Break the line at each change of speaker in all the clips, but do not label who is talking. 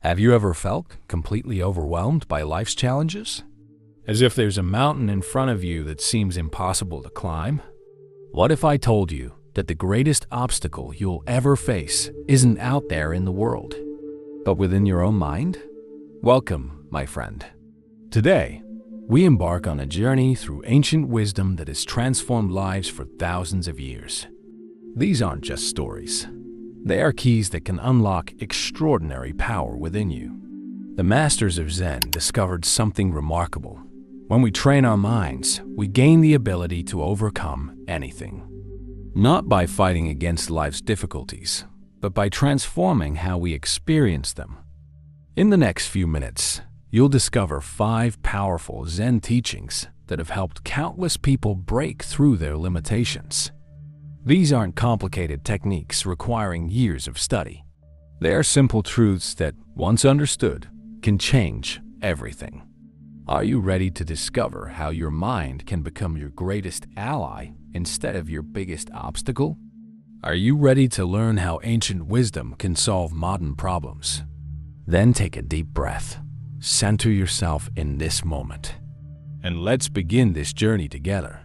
Have you ever felt completely overwhelmed by life's challenges? As if there's a mountain in front of you that seems impossible to climb? What if I told you that the greatest obstacle you'll ever face isn't out there in the world, but within your own mind? Welcome, my friend. Today, we embark on a journey through ancient wisdom that has transformed lives for thousands of years. These aren't just stories. They are keys that can unlock extraordinary power within you. The masters of Zen discovered something remarkable. When we train our minds, we gain the ability to overcome anything. Not by fighting against life's difficulties, but by transforming how we experience them. In the next few minutes, you'll discover 5 powerful Zen teachings that have helped countless people break through their limitations. These aren't complicated techniques requiring years of study. They are simple truths that, once understood, can change everything. Are you ready to discover how your mind can become your greatest ally instead of your biggest obstacle? Are you ready to learn how ancient wisdom can solve modern problems? Then take a deep breath, center yourself in this moment, and let's begin this journey together.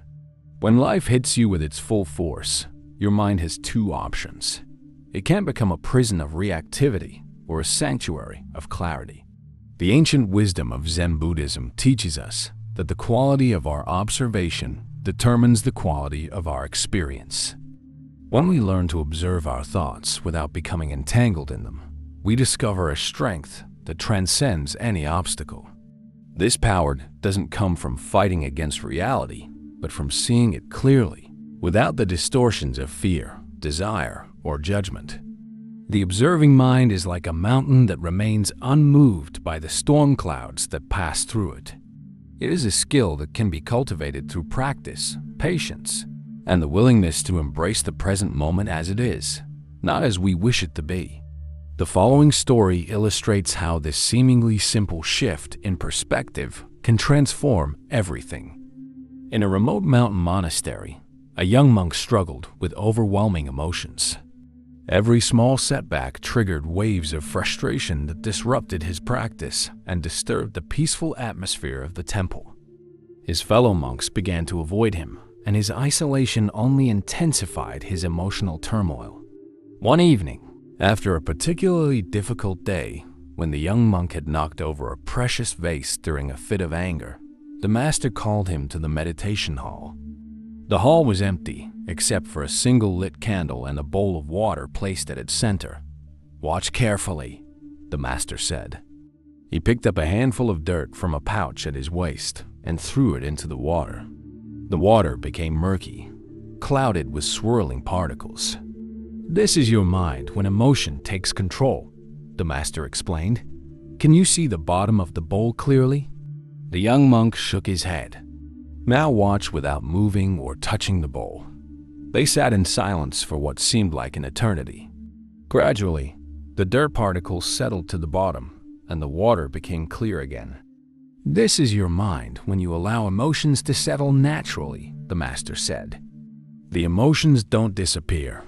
When life hits you with its full force, your mind has 2 options. It can become a prison of reactivity or a sanctuary of clarity. The ancient wisdom of Zen Buddhism teaches us that the quality of our observation determines the quality of our experience. When we learn to observe our thoughts without becoming entangled in them, we discover a strength that transcends any obstacle. This power doesn't come from fighting against reality, but from seeing it clearly, without the distortions of fear, desire, or judgment. The observing mind is like a mountain that remains unmoved by the storm clouds that pass through it. It is a skill that can be cultivated through practice, patience, and the willingness to embrace the present moment as it is, not as we wish it to be. The following story illustrates how this seemingly simple shift in perspective can transform everything. In a remote mountain monastery, a young monk struggled with overwhelming emotions. Every small setback triggered waves of frustration that disrupted his practice and disturbed the peaceful atmosphere of the temple. His fellow monks began to avoid him, and his isolation only intensified his emotional turmoil. One evening, after a particularly difficult day, when the young monk had knocked over a precious vase during a fit of anger, the master called him to the meditation hall. The hall was empty, except for a single lit candle and a bowl of water placed at its center. "Watch carefully," the master said. He picked up a handful of dirt from a pouch at his waist and threw it into the water. The water became murky, clouded with swirling particles. "This is your mind when emotion takes control," the master explained. "Can you see the bottom of the bowl clearly?" The young monk shook his head. "Now watch without moving or touching the bowl." They sat in silence for what seemed like an eternity. Gradually, the dirt particles settled to the bottom, and the water became clear again. "This is your mind when you allow emotions to settle naturally," the master said. "The emotions don't disappear.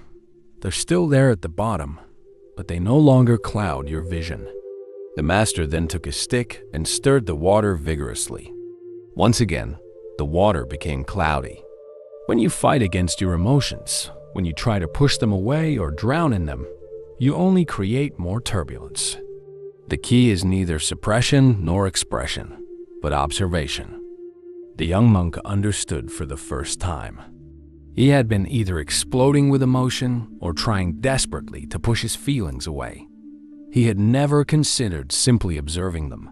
They're still there at the bottom, but they no longer cloud your vision." The master then took a stick and stirred the water vigorously. Once again, the water became cloudy. When you fight against your emotions, when you try to push them away or drown in them, you only create more turbulence. The key is neither suppression nor expression, but observation. The young monk understood for the first time. He had been either exploding with emotion or trying desperately to push his feelings away. He had never considered simply observing them.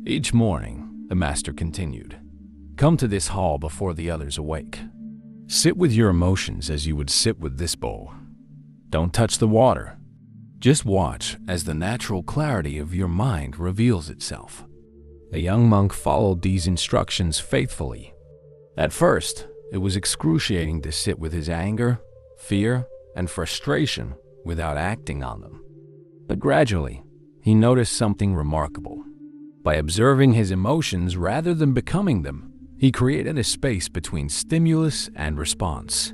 "Each morning," the master continued, "come to this hall before the others awake. Sit with your emotions as you would sit with this bowl. Don't touch the water. Just watch as the natural clarity of your mind reveals itself." The young monk followed these instructions faithfully. At first, it was excruciating to sit with his anger, fear, and frustration without acting on them. But gradually, he noticed something remarkable. By observing his emotions rather than becoming them, he created a space between stimulus and response.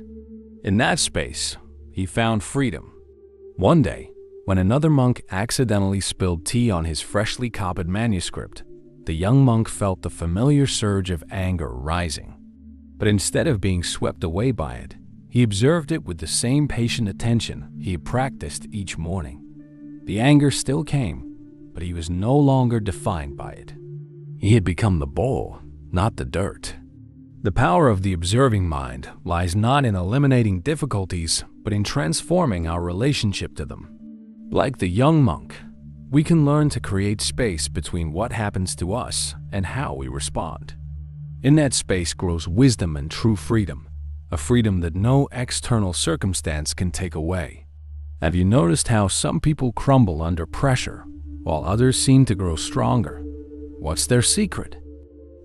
In that space, he found freedom. One day, When another monk accidentally spilled tea on his freshly copied manuscript, the young monk felt the familiar surge of anger rising. But instead of being swept away by it, he observed it with the same patient attention he had practiced each morning. The anger still came, but he was no longer defined by it. He had become the bowl, not the dirt. The power of the observing mind lies not in eliminating difficulties, but in transforming our relationship to them. Like the young monk, we can learn to create space between what happens to us and how we respond. In that space grows wisdom and true freedom, a freedom that no external circumstance can take away. Have you noticed how some people crumble under pressure, while others seem to grow stronger? What's their secret?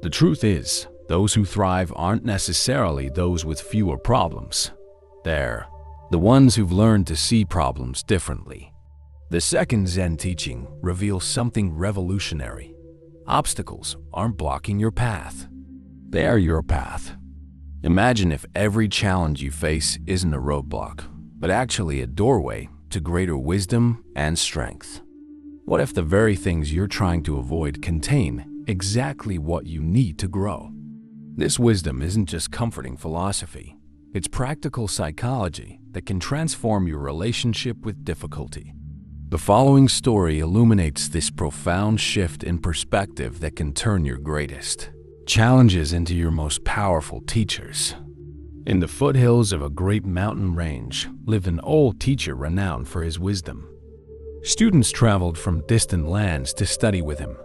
The truth is, those who thrive aren't necessarily those with fewer problems. They're the ones who've learned to see problems differently. The second Zen teaching reveals something revolutionary. Obstacles aren't blocking your path. They are your path. Imagine if every challenge you face isn't a roadblock, but actually a doorway to greater wisdom and strength. What if the very things you're trying to avoid contain exactly what you need to grow? This wisdom isn't just comforting philosophy. It's practical psychology that can transform your relationship with difficulty. The following story illuminates this profound shift in perspective that can turn your greatest challenges into your most powerful teachers. In the foothills of a great mountain range lived an old teacher renowned for his wisdom. Students traveled from distant lands to study with him.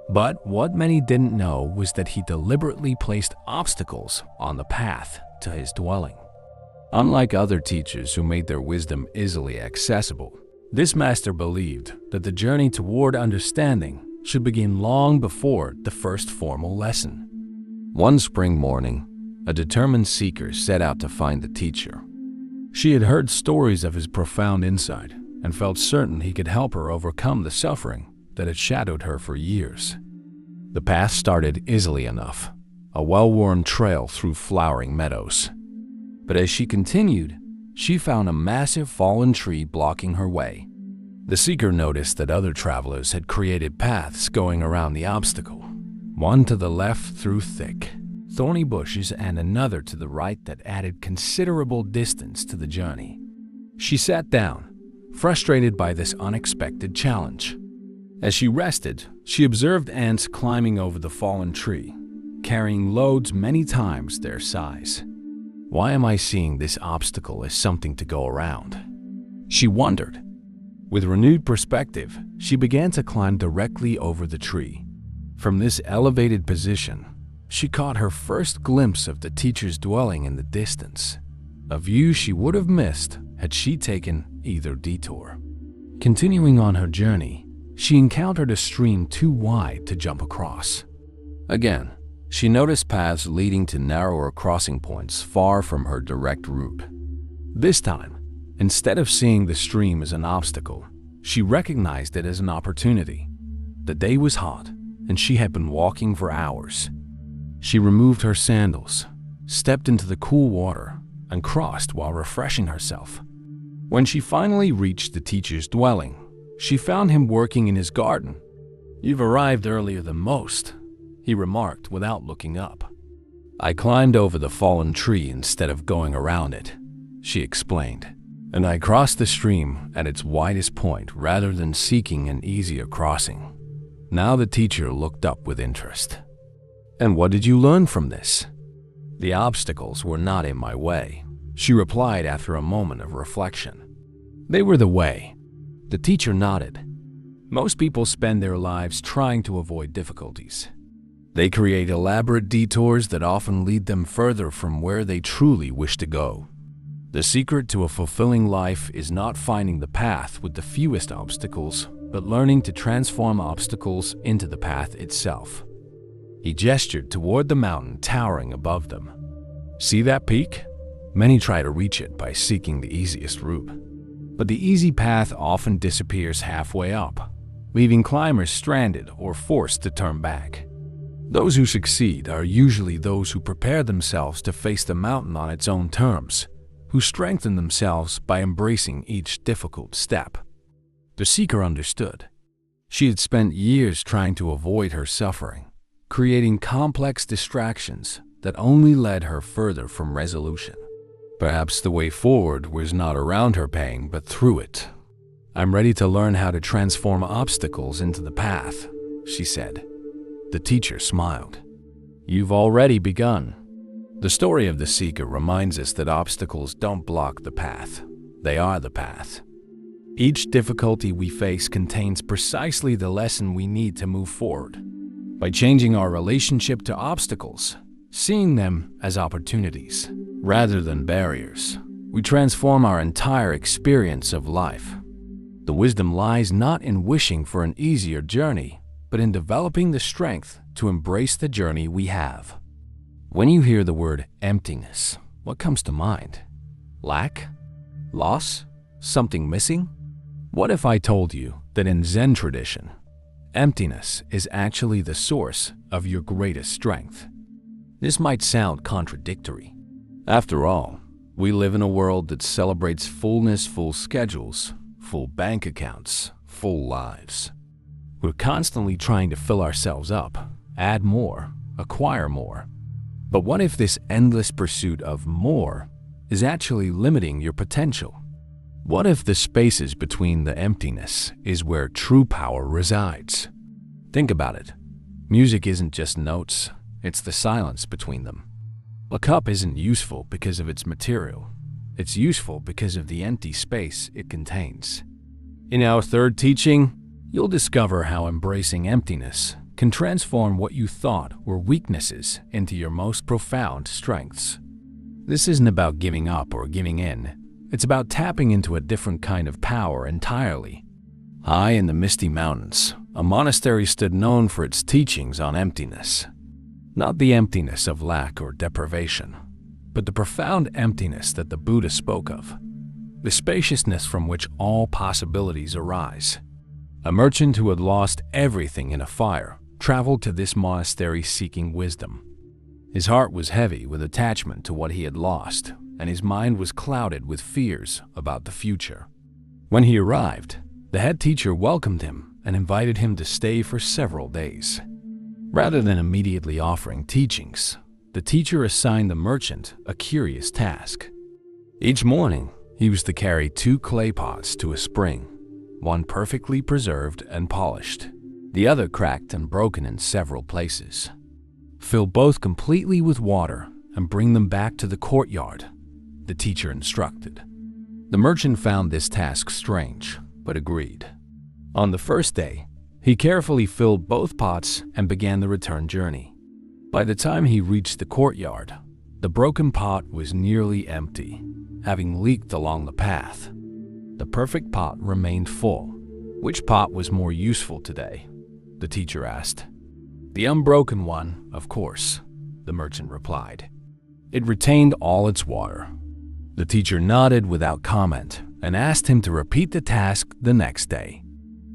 But what many didn't know was that he deliberately placed obstacles on the path to his dwelling. Unlike other teachers who made their wisdom easily accessible, this master believed that the journey toward understanding should begin long before the first formal lesson. One spring morning, a determined seeker set out to find the teacher. She had heard stories of his profound insight and felt certain he could help her overcome the suffering that had shadowed her for years. The path started easily enough, a well-worn trail through flowering meadows. But as she continued, she found a massive fallen tree blocking her way. The seeker noticed that other travelers had created paths going around the obstacle, one to the left through thick, thorny bushes and another to the right that added considerable distance to the journey. She sat down, frustrated by this unexpected challenge. As she rested, she observed ants climbing over the fallen tree, carrying loads many times their size. Why am I seeing this obstacle as something to go around? She wondered. With renewed perspective, she began to climb directly over the tree. From this elevated position, she caught her first glimpse of the teacher's dwelling in the distance, a view she would have missed had she taken either detour. Continuing on her journey, she encountered a stream too wide to jump across. Again, she noticed paths leading to narrower crossing points far from her direct route. This time, instead of seeing the stream as an obstacle, she recognized it as an opportunity. The day was hot, and she had been walking for hours. She removed her sandals, stepped into the cool water, and crossed while refreshing herself. When she finally reached the teacher's dwelling, she found him working in his garden. "You've arrived earlier than most," he remarked without looking up. "I climbed over the fallen tree instead of going around it," she explained, "and I crossed the stream at its widest point rather than seeking an easier crossing." Now the teacher looked up with interest. "And what did you learn from this?" "The obstacles were not in my way," she replied after a moment of reflection. "They were the way." The teacher nodded. Most people spend their lives trying to avoid difficulties. They create elaborate detours that often lead them further from where they truly wish to go. The secret to a fulfilling life is not finding the path with the fewest obstacles, but learning to transform obstacles into the path itself. He gestured toward the mountain towering above them. "See that peak? Many try to reach it by seeking the easiest route. But the easy path often disappears halfway up, leaving climbers stranded or forced to turn back. Those who succeed are usually those who prepare themselves to face the mountain on its own terms, who strengthen themselves by embracing each difficult step." The seeker understood. She had spent years trying to avoid her suffering, creating complex distractions that only led her further from resolution. Perhaps the way forward was not around her pain, but through it. "I'm ready to learn how to transform obstacles into the path," she said. The teacher smiled. "You've already begun." The story of the seeker reminds us that obstacles don't block the path. They are the path. Each difficulty we face contains precisely the lesson we need to move forward. By changing our relationship to obstacles, seeing them as opportunities rather than barriers, we transform our entire experience of life. The wisdom lies not in wishing for an easier journey, but in developing the strength to embrace the journey we have. When you hear the word emptiness, what comes to mind? Lack? Loss? Something missing? What if I told you that in Zen tradition, emptiness is actually the source of your greatest strength? This might sound contradictory. After all, we live in a world that celebrates fullness, full schedules, full bank accounts, full lives. We're constantly trying to fill ourselves up, add more, acquire more. But what if this endless pursuit of more is actually limiting your potential? What if the spaces between the emptiness is where true power resides? Think about it. Music isn't just notes, it's the silence between them. A cup isn't useful because of its material. It's useful because of the empty space it contains. In our third teaching, you'll discover how embracing emptiness can transform what you thought were weaknesses into your most profound strengths. This isn't about giving up or giving in. It's about tapping into a different kind of power entirely. High in the misty mountains, a monastery stood known for its teachings on emptiness. Not the emptiness of lack or deprivation, but the profound emptiness that the Buddha spoke of. The spaciousness from which all possibilities arise. A merchant who had lost everything in a fire traveled to this monastery seeking wisdom. His heart was heavy with attachment to what he had lost, and his mind was clouded with fears about the future. When he arrived, the head teacher welcomed him and invited him to stay for several days. Rather than immediately offering teachings, the teacher assigned the merchant a curious task. Each morning, he was to carry 2 clay pots to a spring, one perfectly preserved and polished, the other cracked and broken in several places. Fill both completely with water and bring them back to the courtyard, the teacher instructed. The merchant found this task strange, but agreed. On the first day, he carefully filled both pots and began the return journey. By the time he reached the courtyard, the broken pot was nearly empty, having leaked along the path. The perfect pot remained full. Which pot was more useful today? The teacher asked. The unbroken one, of course, the merchant replied. It retained all its water. The teacher nodded without comment and asked him to repeat the task the next day.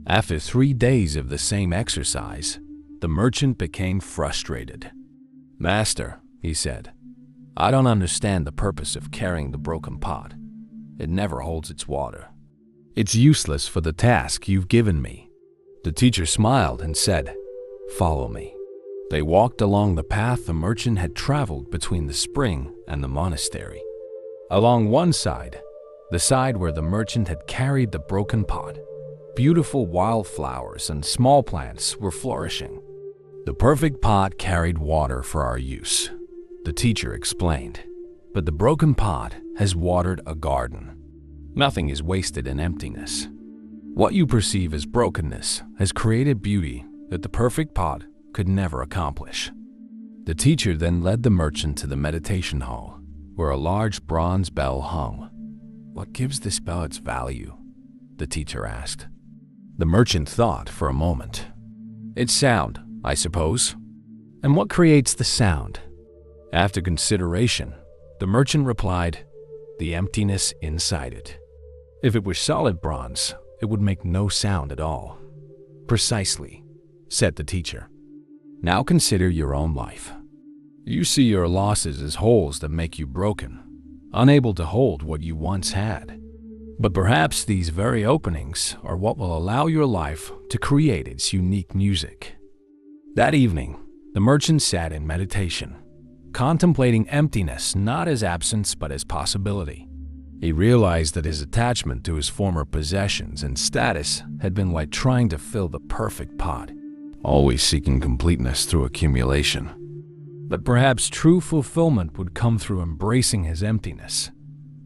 After 3 days of the same exercise, the merchant became frustrated. "Master," he said, "I don't understand the purpose of carrying the broken pot. It never holds its water. It's useless for the task you've given me." The teacher smiled and said, "Follow me." They walked along the path the merchant had traveled between the spring and the monastery. Along one side, the side where the merchant had carried the broken pot, beautiful wildflowers and small plants were flourishing. "The perfect pot carried water for our use," the teacher explained, "but the broken pot has watered a garden. Nothing is wasted in emptiness. What you perceive as brokenness has created beauty that the perfect pot could never accomplish." The teacher then led the merchant to the meditation hall, where a large bronze bell hung. "What gives this bell its value?" the teacher asked. The merchant thought for a moment. "It's sound, I suppose." "And what creates the sound?" After consideration, the merchant replied, "The emptiness inside it. If it were solid bronze, it would make no sound at all." "Precisely," said the teacher. "Now consider your own life. You see your losses as holes that make you broken, unable to hold what you once had. But perhaps these very openings are what will allow your life to create its unique music. That evening, the merchant sat in meditation, contemplating emptiness not as absence but as possibility. He realized that his attachment to his former possessions and status had been like trying to fill the perfect pot, always seeking completeness through accumulation. But perhaps true fulfillment would come through embracing his emptiness,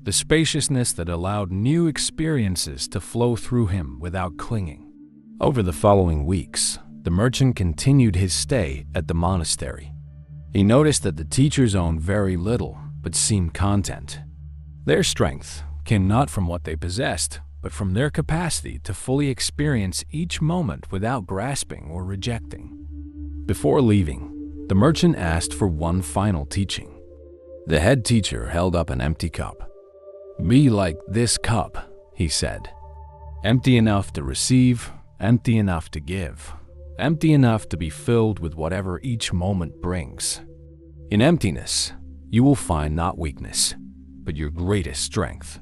the spaciousness that allowed new experiences to flow through him without clinging. Over the following weeks, the merchant continued his stay at the monastery. He noticed that the teachers owned very little but seemed content. Their strength came not from what they possessed, but from their capacity to fully experience each moment without grasping or rejecting. Before leaving, the merchant asked for one final teaching. The head teacher held up an empty cup. "Be like this cup," he said. "Empty enough to receive, empty enough to give, empty enough to be filled with whatever each moment brings. In emptiness, you will find not weakness, but your greatest strength."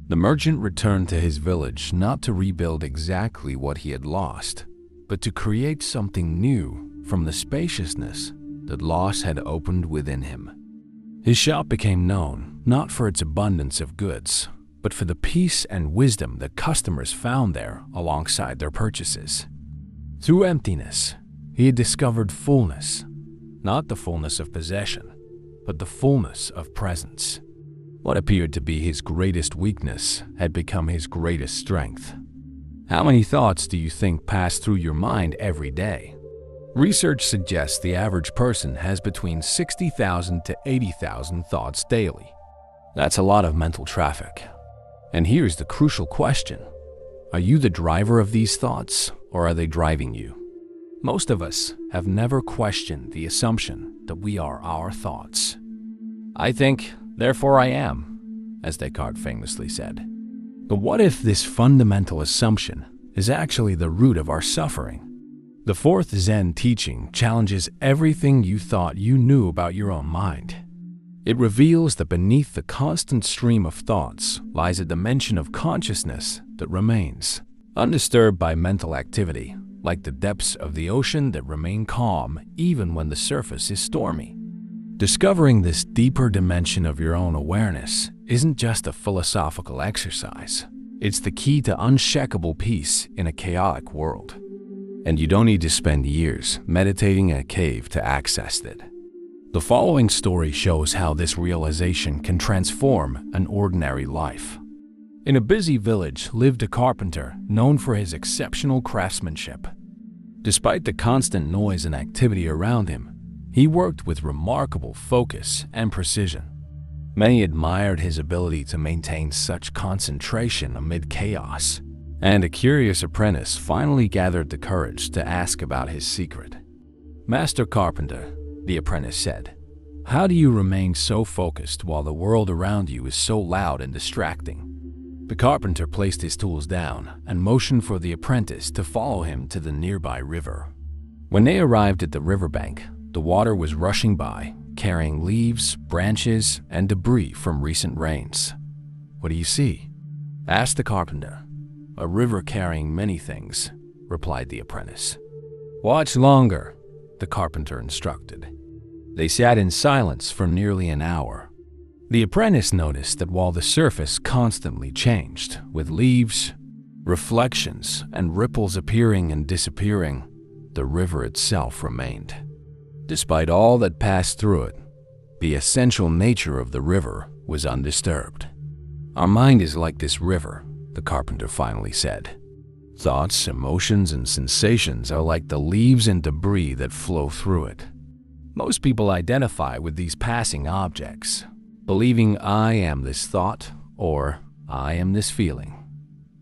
The merchant returned to his village not to rebuild exactly what he had lost, but to create something new from the spaciousness that loss had opened within him. His shop became known not for its abundance of goods, but for the peace and wisdom that customers found there alongside their purchases. Through emptiness, he had discovered fullness, not the fullness of possession, but the fullness of presence. What appeared to be his greatest weakness had become his greatest strength. How many thoughts do you think pass through your mind every day? Research suggests the average person has between 60,000 to 80,000 thoughts daily. That's a lot of mental traffic. And here's the crucial question. Are you the driver of these thoughts, or are they driving you? Most of us have never questioned the assumption that we are our thoughts. "I think, therefore I am," as Descartes famously said. But what if this fundamental assumption is actually the root of our suffering? The fourth Zen teaching challenges everything you thought you knew about your own mind. It reveals that beneath the constant stream of thoughts lies a dimension of consciousness that remains, undisturbed by mental activity, like the depths of the ocean that remain calm even when the surface is stormy. Discovering this deeper dimension of your own awareness isn't just a philosophical exercise. It's the key to unshakable peace in a chaotic world. And you don't need to spend years meditating in a cave to access it. The following story shows how this realization can transform an ordinary life. In a busy village lived a carpenter known for his exceptional craftsmanship. Despite the constant noise and activity around him, he worked with remarkable focus and precision. Many admired his ability to maintain such concentration amid chaos, and a curious apprentice finally gathered the courage to ask about his secret. "Master Carpenter," the apprentice said, "how do you remain so focused while the world around you is so loud and distracting?" The carpenter placed his tools down and motioned for the apprentice to follow him to the nearby river. When they arrived at the riverbank, the water was rushing by, carrying leaves, branches, and debris from recent rains. "What do you see?" asked the carpenter. "A river carrying many things," replied the apprentice. "Watch longer," the carpenter instructed. They sat in silence for nearly an hour. The apprentice noticed that while the surface constantly changed, with leaves, reflections, and ripples appearing and disappearing, the river itself remained. Despite all that passed through it, the essential nature of the river was undisturbed. "Our mind is like this river," the carpenter finally said. "Thoughts, emotions, and sensations are like the leaves and debris that flow through it. Most people identify with these passing objects, believing I am this thought or I am this feeling.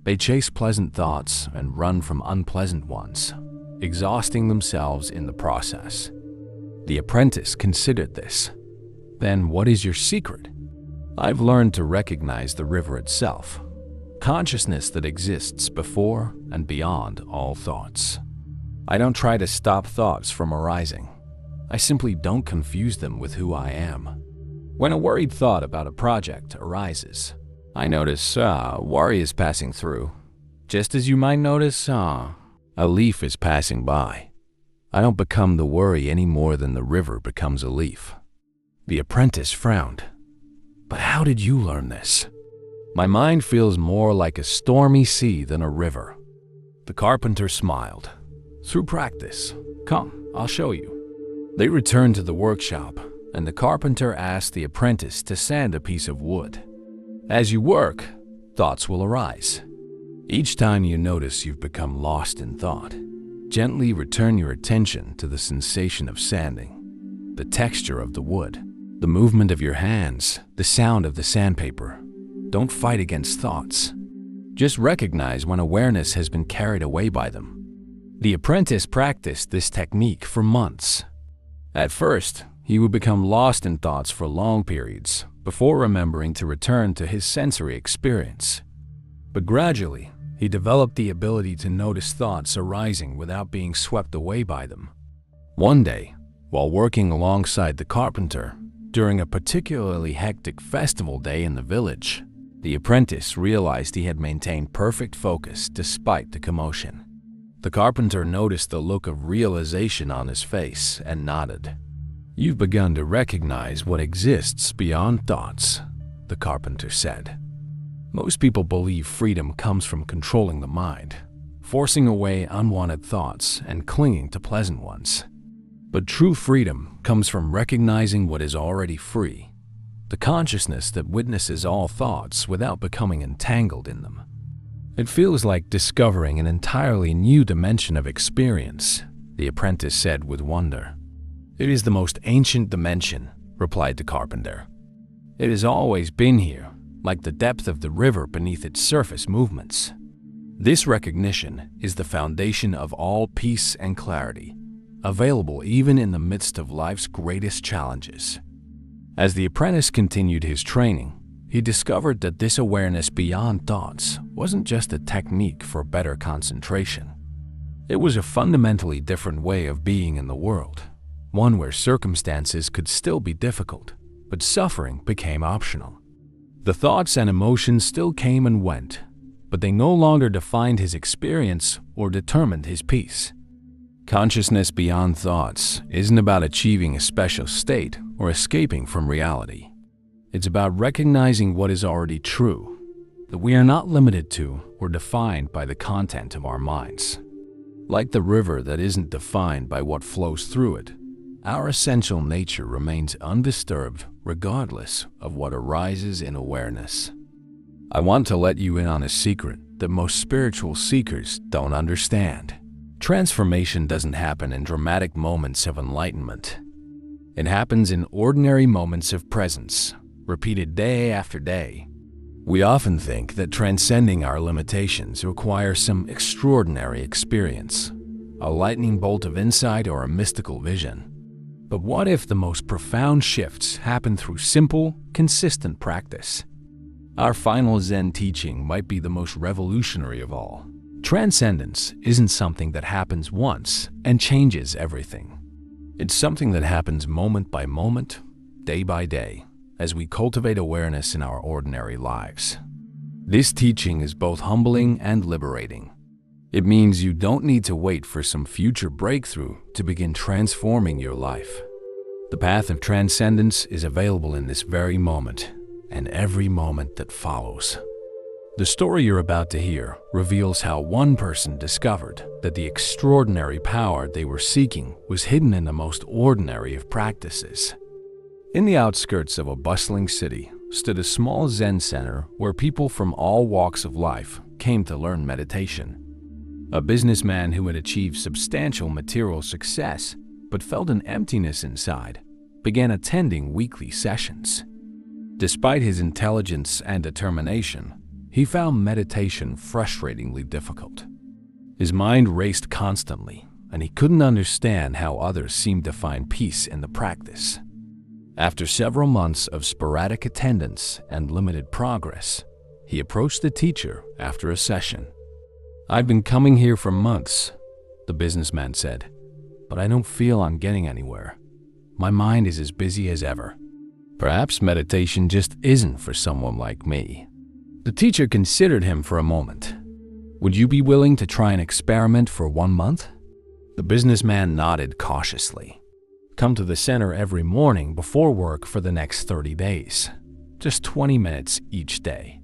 They chase pleasant thoughts and run from unpleasant ones, exhausting themselves in the process." The apprentice considered this. "Then what is your secret?" "I've learned to recognize the river itself, consciousness that exists before and beyond all thoughts. I don't try to stop thoughts from arising. I simply don't confuse them with who I am. When a worried thought about a project arises, I notice worry is passing through, just as you might notice a leaf is passing by. I don't become the worry any more than the river becomes a leaf." The apprentice frowned. "But how did you learn this?" "My mind feels more like a stormy sea than a river." The carpenter smiled. "Through practice. Come, I'll show you." They returned to the workshop, and the carpenter asked the apprentice to sand a piece of wood. As you work, thoughts will arise. Each time you notice you've become lost in thought, gently return your attention to the sensation of sanding, the texture of the wood, the movement of your hands, the sound of the sandpaper. Don't fight against thoughts. Just recognize when awareness has been carried away by them. The apprentice practiced this technique for months. At first, he would become lost in thoughts for long periods before remembering to return to his sensory experience. But gradually, he developed the ability to notice thoughts arising without being swept away by them. One day, while working alongside the carpenter, during a particularly hectic festival day in the village, the apprentice realized he had maintained perfect focus despite the commotion. The carpenter noticed the look of realization on his face and nodded. "You've begun to recognize what exists beyond thoughts," the carpenter said. "Most people believe freedom comes from controlling the mind, forcing away unwanted thoughts and clinging to pleasant ones. But true freedom comes from recognizing what is already free, the consciousness that witnesses all thoughts without becoming entangled in them. It feels like discovering an entirely new dimension of experience," the apprentice said with wonder. "It is the most ancient dimension," replied the carpenter. "It has always been here, like the depth of the river beneath its surface movements. This recognition is the foundation of all peace and clarity, available even in the midst of life's greatest challenges." As the apprentice continued his training, he discovered that this awareness beyond thoughts wasn't just a technique for better concentration. It was a fundamentally different way of being in the world, one where circumstances could still be difficult, but suffering became optional. The thoughts and emotions still came and went, but they no longer defined his experience or determined his peace. Consciousness beyond thoughts isn't about achieving a special state or escaping from reality. It's about recognizing what is already true, that we are not limited to or defined by the content of our minds. Like the river that isn't defined by what flows through it, our essential nature remains undisturbed regardless of what arises in awareness. I want to let you in on a secret that most spiritual seekers don't understand. Transformation doesn't happen in dramatic moments of enlightenment. It happens in ordinary moments of presence, repeated day after day. We often think that transcending our limitations requires some extraordinary experience, a lightning bolt of insight or a mystical vision. But what if the most profound shifts happen through simple, consistent practice? Our final Zen teaching might be the most revolutionary of all. Transcendence isn't something that happens once and changes everything. It's something that happens moment by moment, day by day, as we cultivate awareness in our ordinary lives. This teaching is both humbling and liberating. It means you don't need to wait for some future breakthrough to begin transforming your life. The path of transcendence is available in this very moment and every moment that follows. The story you're about to hear reveals how one person discovered that the extraordinary power they were seeking was hidden in the most ordinary of practices. In the outskirts of a bustling city stood a small Zen center where people from all walks of life came to learn meditation. A businessman who had achieved substantial material success but felt an emptiness inside began attending weekly sessions. Despite his intelligence and determination, he found meditation frustratingly difficult. His mind raced constantly, and he couldn't understand how others seemed to find peace in the practice. After several months of sporadic attendance and limited progress, he approached the teacher after a session. "I've been coming here for months," the businessman said, "but I don't feel I'm getting anywhere. My mind is as busy as ever. Perhaps meditation just isn't for someone like me." The teacher considered him for a moment. Would you be willing to try an experiment for 1 month? The businessman nodded cautiously. Come to the center every morning before work for the next 30 days. Just 20 minutes each day.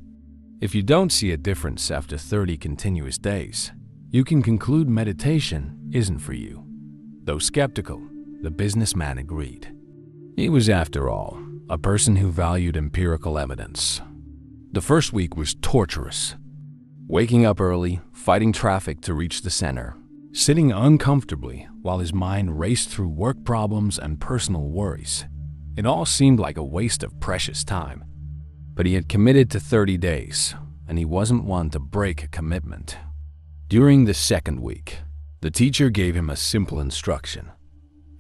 If you don't see a difference after 30 continuous days, you can conclude meditation isn't for you. Though skeptical, the businessman agreed. He was, after all, a person who valued empirical evidence. The first week was torturous. Waking up early, fighting traffic to reach the center, sitting uncomfortably while his mind raced through work problems and personal worries. It all seemed like a waste of precious time. But he had committed to 30 days, and he wasn't one to break a commitment. During the second week, the teacher gave him a simple instruction.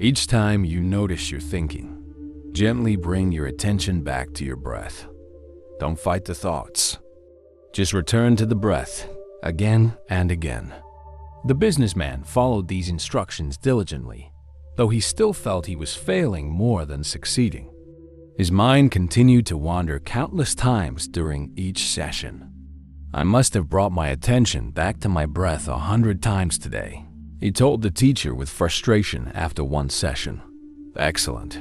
Each time you notice your thinking, gently bring your attention back to your breath. Don't fight the thoughts. Just return to the breath again and again. The businessman followed these instructions diligently, though he still felt he was failing more than succeeding. His mind continued to wander countless times during each session. I must have brought my attention back to my breath 100 times today, he told the teacher with frustration after one session. Excellent.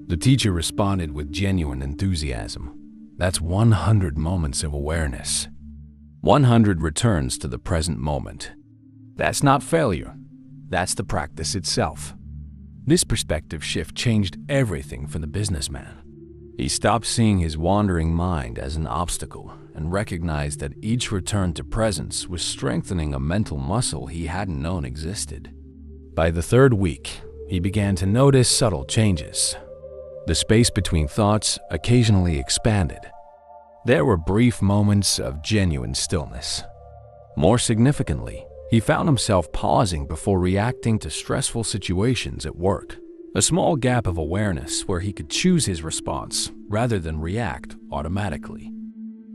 The teacher responded with genuine enthusiasm. That's 100 moments of awareness. 100 returns to the present moment. That's not failure. That's the practice itself. This perspective shift changed everything for the businessman. He stopped seeing his wandering mind as an obstacle and recognized that each return to presence was strengthening a mental muscle he hadn't known existed. By the third week, he began to notice subtle changes. The space between thoughts occasionally expanded. There were brief moments of genuine stillness. More significantly, he found himself pausing before reacting to stressful situations at work. A small gap of awareness where he could choose his response rather than react automatically.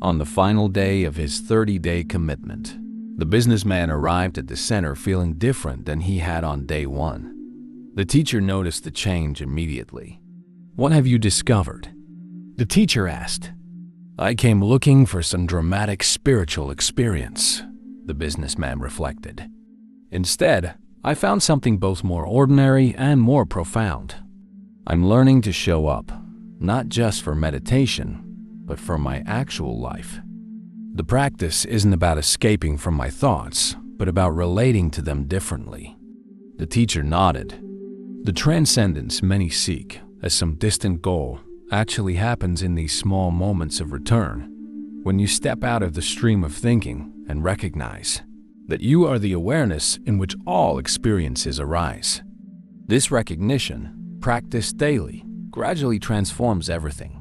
On the final day of his 30-day commitment, the businessman arrived at the center feeling different than he had on day one. The teacher noticed the change immediately. What have you discovered? The teacher asked. I came looking for some dramatic spiritual experience, the businessman reflected. Instead, I found something both more ordinary and more profound. I'm learning to show up, not just for meditation, but for my actual life. The practice isn't about escaping from my thoughts, but about relating to them differently. The teacher nodded. The transcendence many seek as some distant goal actually happens in these small moments of return, when you step out of the stream of thinking and recognize that you are the awareness in which all experiences arise. This recognition, practiced daily, gradually transforms everything.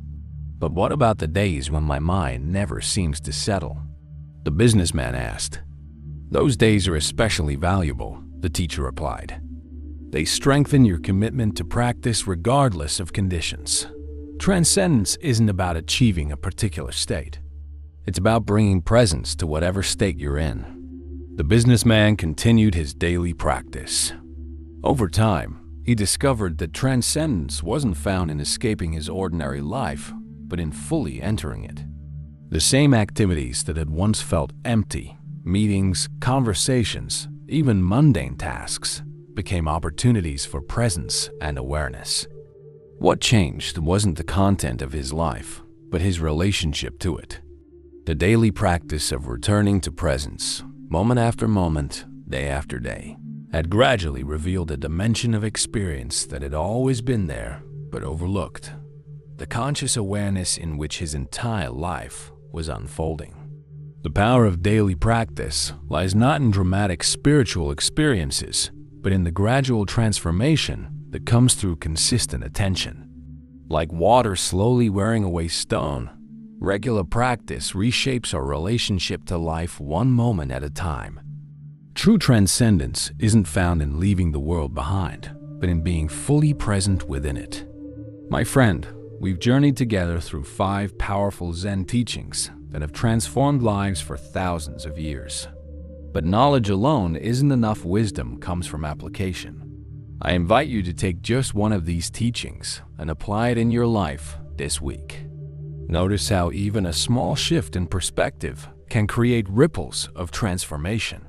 But what about the days when my mind never seems to settle? The businessman asked. Those days are especially valuable, the teacher replied. They strengthen your commitment to practice regardless of conditions. Transcendence isn't about achieving a particular state. It's about bringing presence to whatever state you're in. The businessman continued his daily practice. Over time, he discovered that transcendence wasn't found in escaping his ordinary life, but in fully entering it. The same activities that had once felt empty, meetings, conversations, even mundane tasks, became opportunities for presence and awareness. What changed wasn't the content of his life, but his relationship to it. The daily practice of returning to presence, moment after moment, day after day, had gradually revealed a dimension of experience that had always been there, but overlooked. The conscious awareness in which his entire life was unfolding. The power of daily practice lies not in dramatic spiritual experiences, but in the gradual transformation that comes through consistent attention. Like water slowly wearing away stone, regular practice reshapes our relationship to life one moment at a time. True transcendence isn't found in leaving the world behind, but in being fully present within it. My friend, we've journeyed together through 5 powerful Zen teachings that have transformed lives for thousands of years. But knowledge alone isn't enough. Wisdom comes from application. I invite you to take just one of these teachings and apply it in your life this week. Notice how even a small shift in perspective can create ripples of transformation.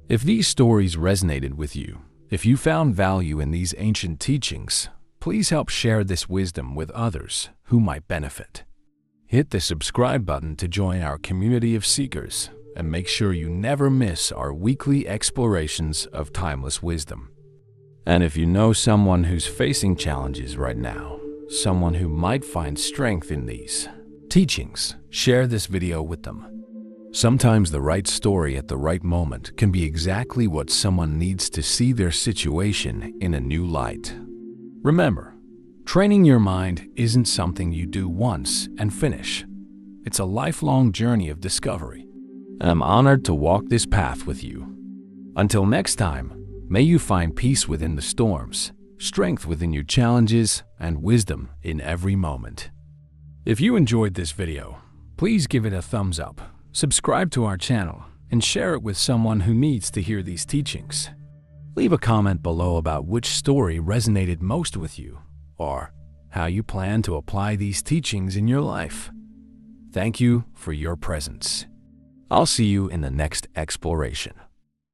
If these stories resonated with you, if you found value in these ancient teachings, please help share this wisdom with others who might benefit. Hit the subscribe button to join our community of seekers, and make sure you never miss our weekly explorations of timeless wisdom. And if you know someone who's facing challenges right now, someone who might find strength in these teachings, share this video with them. Sometimes the right story at the right moment can be exactly what someone needs to see their situation in a new light. Remember, training your mind isn't something you do once and finish. It's a lifelong journey of discovery. I'm honored to walk this path with you. Until next time, may you find peace within the storms, strength within your challenges, and wisdom in every moment. If you enjoyed this video, please give it a thumbs up, subscribe to our channel, and share it with someone who needs to hear these teachings. Leave a comment below about which story resonated most with you, or how you plan to apply these teachings in your life. Thank you for your presence. I'll see you in the next exploration.